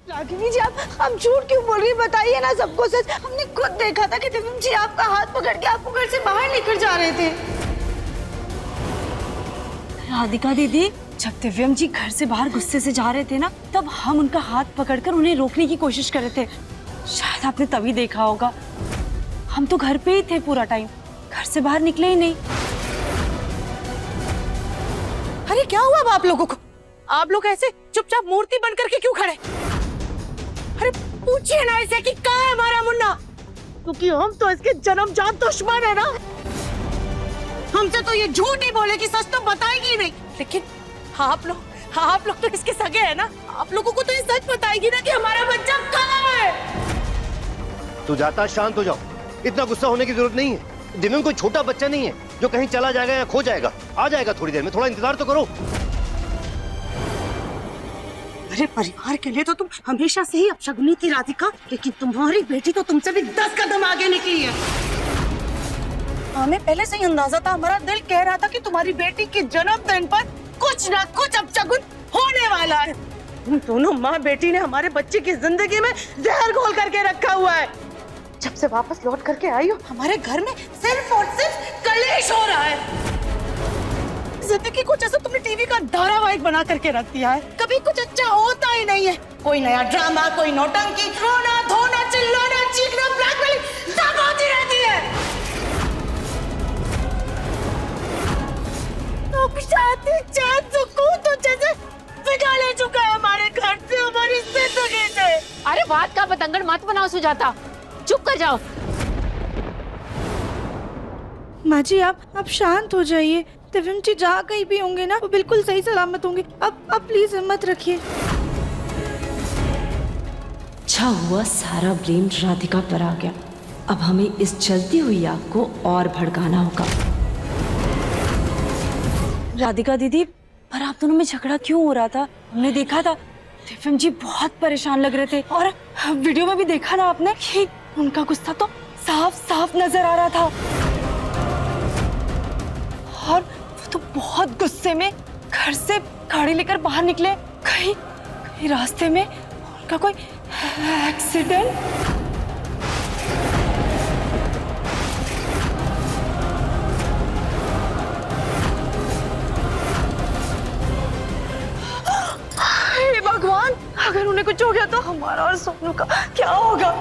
रागिनी जी, आप झूठ क्यों बोल रही है? बताइए ना सबको सच। हमने खुद देखा था कि दिव्यम जी आपका हाथ पकड़ के आपको घर से बाहर लेकर जा रहे थे। राधिका दीदी, जब दिव्यम जी घर से बाहर गुस्से से जा रहे थे ना, तब हम उनका हाथ पकड़कर उन्हें रोकने की कोशिश कर रहे थे। शायद आपने तभी देखा होगा। हम तो घर पे ही थे पूरा टाइम, घर से बाहर निकले ही नहीं। अरे क्या हुआ अब आप लोगों को? आप लोग ऐसे चुपचाप मूर्ति बन करके क्यों खड़े? अरे पूछिए ना इसे कि कहाँ है हमारा मुन्ना, क्योंकि हम तो इसके जन्मजात दुश्मन है ना। हमसे तो ये झूठ ही बोले कि सच तो बताएगी नहीं, लेकिन आप लोग तो इसके सगे हैं ना। आप लोगों को तो ये सच बताएगी ना कि हमारा बच्चा कहाँ है। तू जाता, शांत हो जाओ। इतना गुस्सा होने की जरूरत नहीं है। दिव्यम कोई छोटा बच्चा नहीं है जो कहीं चला जाएगा या खो जाएगा। आ जाएगा थोड़ी देर में, थोड़ा इंतजार तो करो। अरे परिवार के लिए तो तुम हमेशा से ही अपशगुनी थी राधिका, लेकिन तुम्हारी बेटी तो तुमसे भी 10 कदम आगे निकली है। हमें पहले से ही अंदाजा था, हमारा दिल कह रहा था कि तुम्हारी बेटी के जन्मदिन पर कुछ ना कुछ अपशगुन होने वाला है। तुम दोनों माँ बेटी ने हमारे बच्चे की जिंदगी में जहर घोल करके रखा हुआ है। जब से वापस लौट करके आई हो, हमारे घर में सिर्फ और सिर्फ कलेश हो रहा है। जिंदगी कुछ ऐसा तुमने टीवी का धारावाहिक बना करके रख दिया है। कभी कुछ अच्छा होता ही नहीं है। कोई नया ड्रामा, कोई नौटंकी, रोना धोना, चिल्लाना, चीखना, ब्लैकमेलिंग सब होती रहती है। तो शादी, चैन, सुकून तो जैसे बिगा ले चुका है हमारे घर से, हमारी जिंदगी से। अरे बात का बतंगड़ मत बनाओ सुजाता, चुप कर जाओ। माँ जी, आप शांत हो जाइए। दिव्यम जी जहाँ कहीं भी होंगे ना, वो बिल्कुल सही सलामत होंगे। अब प्लीज हिम्मत रखिए। अच्छा हुआ सारा ब्लेम राधिका पर आ गया। अब हमें इस जलती हुई आग को और भड़काना होगा। राधिका दीदी, पर आप दोनों में झगड़ा क्यों हो रहा था? हमने देखा था दिव्यम जी बहुत परेशान लग रहे थे, और वीडियो में भी देखा ना आपने कि उनका गुस्सा तो साफ साफ नजर आ रहा था। और वो तो बहुत गुस्से में घर से गाड़ी लेकर बाहर निकले। कहीं रास्ते में उनका कोई एक्सीडेंट। हे भगवान, अगर उन्हें कुछ हो गया तो हमारा और सोनू का क्या होगा?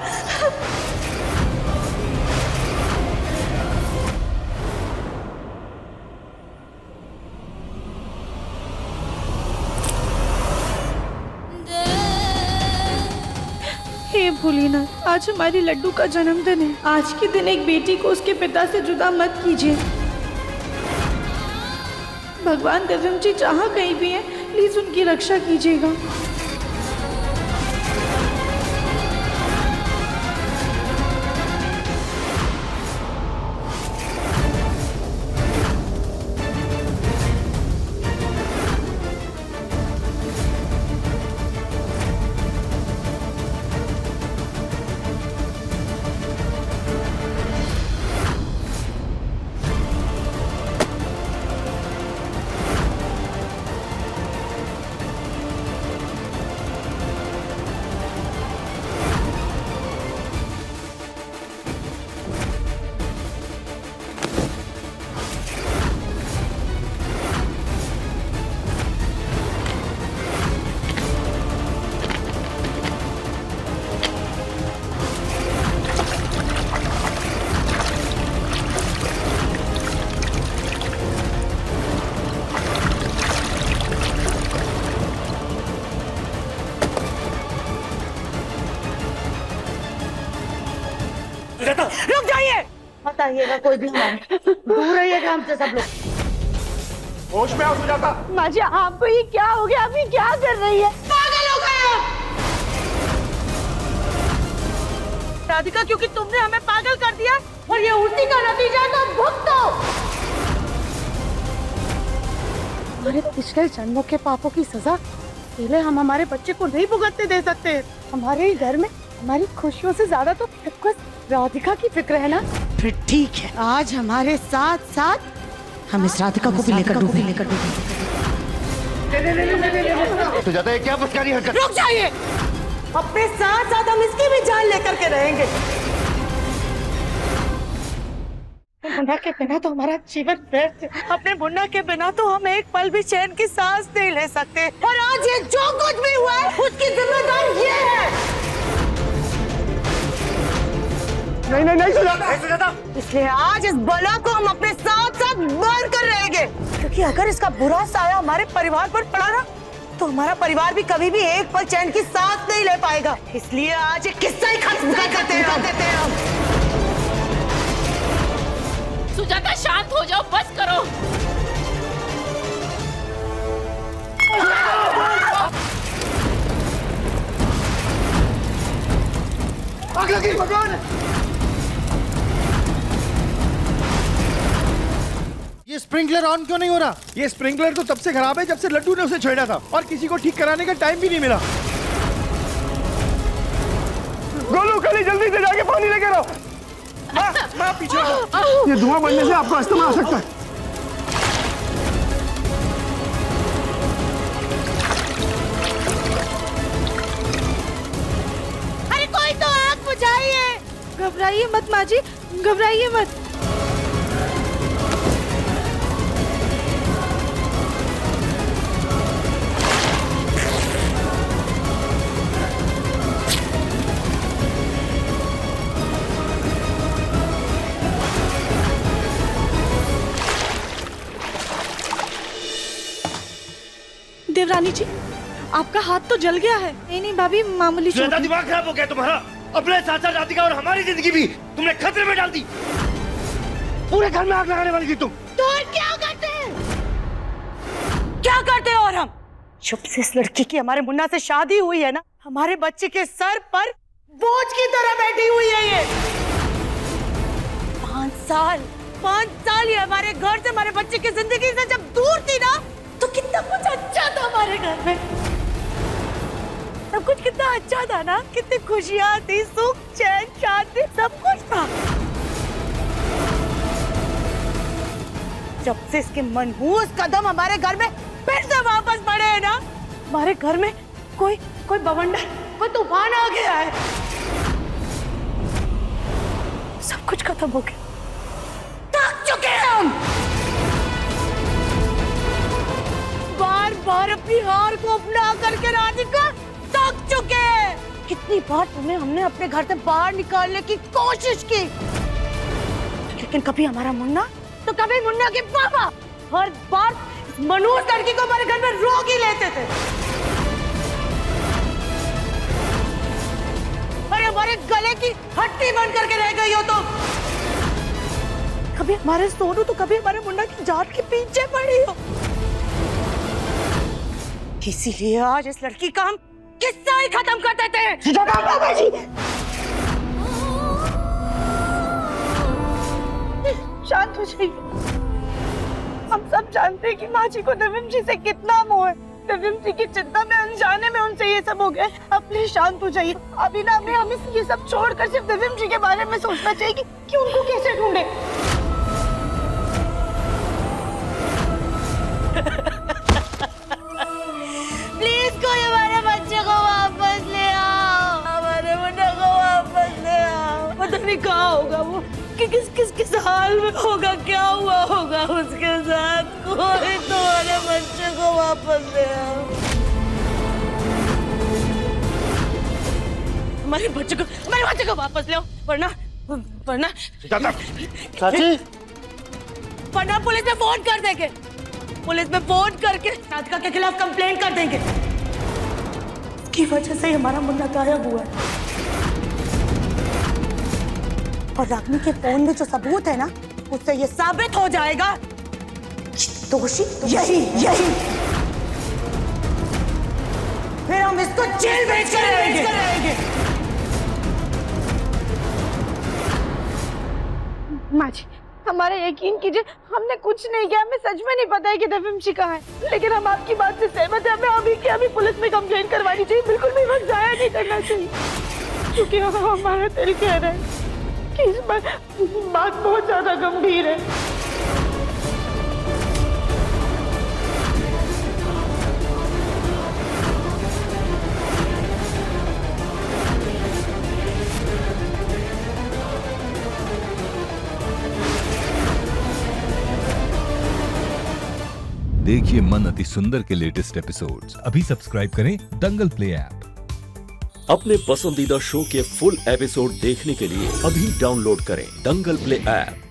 हे भोलेनाथ, आज हमारी लड्डू का जन्मदिन है। आज के दिन एक बेटी को उसके पिता से जुदा मत कीजिए। भगवान, दिव्यम जी जहाँ कहीं भी हैं, प्लीज उनकी रक्षा कीजिएगा। रुक जाइए, मत आइएगा कोई भी हमारे, दूर रहिएगा हमसे सब लोग। होश में आओ सुजाता। माँ जी, आपको ये क्या हो गया? अभी क्या कर रही है? पागल हो गए आप। राधिका, क्योंकि तुमने हमें पागल कर दिया और ये उसी का नतीजा है, तो भुगतो। हमारे पिछले जन्मों के पापों की सजा पहले हम हमारे बच्चे को नहीं भुगतने दे सकते। हमारे ही घर में हमारी खुशियों से ज्यादा तो बस राधिका की फिक्र है ना। फिर ठीक है, आज हमारे साथ साथ हम इस राधिका को भी लेकर डूबेंगे। सुजाता ये क्या बचकानी हरकत? रुक जाइए। अपने साथ साथ हम इसकी भी जान लेकर के रहेंगे। मुन्ना के बिना तो हमारा जीवन व्यर्थ है। अपने मुन्ना के बिना तो हम एक पल भी चैन की सांस नहीं ले सकते। और आज ये जो कुछ भी हुआ है उसकी जिम्मेदार ये है। नहीं सुजाता। इसलिए आज इस बला को हम अपने साथ साथ मार कर रहेंगे, क्योंकि अगर इसका बुरा साया हमारे परिवार पर पड़ा ना तो हमारा परिवार भी कभी भी एक पल चैन की सांस नहीं ले पाएगा। इसलिए आज ये किस्सा ही खत्म कर देते हैं हम। सुजाता शांत हो जाओ, बस करो। आग लगी भगवान। ये स्प्रिंकलर ऑन क्यों नहीं हो रहा? ये स्प्रिंकलर तो तब से खराब है जब से लड्डू ने उसे छेड़ा था और किसी को ठीक कराने का टाइम भी नहीं मिला। गोलू कली जल्दी से जाके पानी लेके आओ। मैं पीछे ये धुआं बढ़ने से आपको अस्थमा आ सकता है। अरे कोई तो आग बुझाइए। घबराइए मत माँ जी, घबराइए मत। देवरानी जी, आपका हाथ तो जल गया है। नहीं भाभी, मामूली चोट है। दिमाग खराब हो गया तुम्हारा। अपने साथ साथ राधिका और हमारी जिंदगी भी तुमने खतरे में डाल दी। पूरे घर में आग लगाने वाली थी तुम। तो और क्या करते हैं? क्या करते हैं? और हम चुप से इस लड़की की हमारे मुन्ना से शादी हुई है ना, हमारे बच्चे के सर पर बोझ की तरह बैठी हुई है ये। 5 साल ये हमारे घर से, हमारे बच्चे की जिंदगी से जब दूर थी ना, तो कितना कुछ अच्छा था हमारे घर में। सब कुछ कितना अच्छा था ना, कितनी खुशियां थी, सुख चैन शांति सब कुछ था। जब से इसके मनहूस कदम हमारे घर में फिर से वापस बढ़े हैं ना, हमारे घर में कोई बवंडर, कोई तूफान आ गया है। सब कुछ खत्म हो गया। थक चुके हैं हम। बार बार अपनी हार को अपना करके राधिका थक चुके हैं। कितनी बार तुम्हें हमने अपने घर से बाहर निकालने की कोशिश की, लेकिन कभी हमारा मुन्ना तो कभी मुन्ना के पापा हर बार मनोज लड़की को हमारे घर में रोक ही लेते थे। और हमारे गले की हड्डी बन करके रह गई हो तो कभी हमारे सोनू तो कभी हमारे मुन्ना की जान के पीछे पड़ी हो। इसीलिए आज इस लड़की का हम किस्सा ही खत्म कर देते हैं। शांत हो जाइए। हम सब जानते हैं कि माँ जी को दिव्यम जी से कितना मोह है। दिव्यम जी की चिंता में, अनजाने में उनसे ये सब हो गया। अब प्लीज शांत हो जाइए। अभी ना हमें ये सब छोड़कर सिर्फ दिव्यम जी के बारे में सोचना चाहिए कि उनको कैसे ढूंढे। प्लीज कोई हमारे बच्चे को वापस ले आओ, हमारे मुन्ना को वापस ले आओ। पता नहीं कहाँ होगा वो, कि किस हाल में होगा, क्या हुआ होगा उसके साथ। कोई तो हमारे बच्चे को वापस ले आओ। हमारे बच्चे को वापस ले आओ, वरना चाची वरना पुलिस में फोन कर देंगे। पुलिस में फोन करके राधिका के खिलाफ कंप्लेंट कर देंगे। की वजह से हमारा मुन्ना गायब हुआ है। और रागिनी के फोन में जो सबूत है ना, उससे ये साबित हो जाएगा दोषी यही। फिर हम इसको जेल भेज कर रहेंगे। माँ जी, हमारा यकीन कीजिए, हमने कुछ नहीं किया। हमें सच में नहीं पता है कि दिव्यम जी कहाँ है, लेकिन हम आपकी बात से सहमत हैं। हमें अभी के अभी पुलिस में कंप्लेंट करवानी चाहिए। बिल्कुल भी वक्त जाया नहीं करना चाहिए, क्योंकि हमारा दिल कह रहा है कि इस बात बहुत ज्यादा गंभीर है। देखिए मन अति सुंदर के लेटेस्ट एपिसोड्स अभी सब्सक्राइब करें दंगल प्ले ऐप। अपने पसंदीदा शो के फुल एपिसोड देखने के लिए अभी डाउनलोड करें दंगल प्ले ऐप।